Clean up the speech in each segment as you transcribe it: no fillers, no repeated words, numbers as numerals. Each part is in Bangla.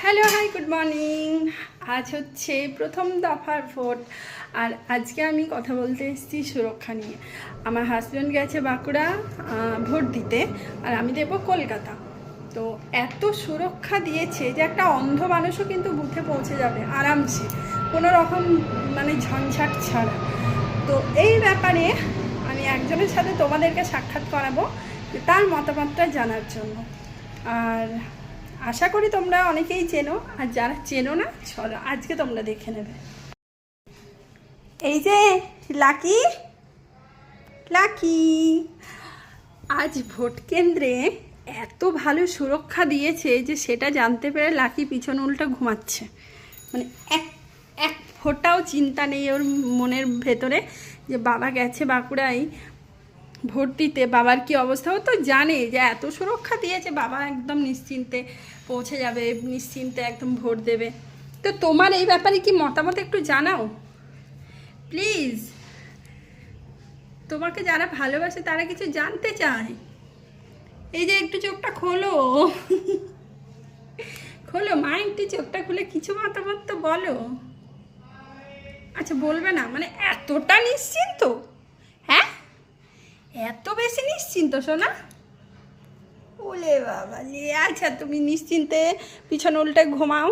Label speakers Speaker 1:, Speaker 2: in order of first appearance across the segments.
Speaker 1: Hello hi good morning. আজ হচ্ছে প্রথম দফার ভোট, আর আজকে আমি কথা বলতে এসেছি সুরক্ষা নিয়ে। আমার হাজব্যান্ড গেছে বাঁকুড়া ভোট দিতে, আর আমি দেবো কলকাতা। তো এত সুরক্ষা দিয়েছে যে একটা অন্ধ মানুষও কিন্তু বুথে পৌঁছে যাবে আরামসে, কোনো রকম ঝঞ্ঝাট ছাড়া। তো এই ব্যাপারে আমি একজনের সাথে তোমাদেরকে সাক্ষাৎ করাবো তার মতামতটা জানার জন্য। আর আশা করি তোমরা অনেকেই চেনো, আর যারা চেনো না চলো আজকে তোমরা দেখে নেবে। এই যে লাকি লাকি, আজ ভোট কেন্দ্রে এত ভালো সুরক্ষা দিয়েছে যে সেটা জানতে পেরে লাকি পিছন উল্টা ঘুমাচ্ছে। মানে এক এক ফোঁটাও চিন্তা নেই ওর মনের ভেতরে যে বাবা গেছে বাঁকুড়ায় ভোট দিতে, বাবার কি অবস্থা। ও তো জানে যে এত সুরক্ষা দিয়েছে, বাবা একদম নিশ্চিন্তে পৌঁছে যাবে, নিশ্চিন্তে একদম ভোট দেবে। তো তোমার এই ব্যাপারে কি মতামত একটু জানাও প্লিজ। তোমাকে যারা ভালোবাসে তারা কিছু জানতে চায়। এই যে একটু চোখটা খোলো খোলো মা, একটু চোখটা খুলে কিছু মতামত তো বলো। আচ্ছা বলবে না, মানে এতটা নিশ্চিন্ত? হ্যাঁ, এত বেশি নিশ্চিন্ত সোনা? ওলে বাবা লে, আচ্ছা তুমি নিশ্চিন্তে পিছন উল্টে ঘুমাও,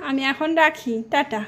Speaker 1: আমি এখন রাখি, টাটা।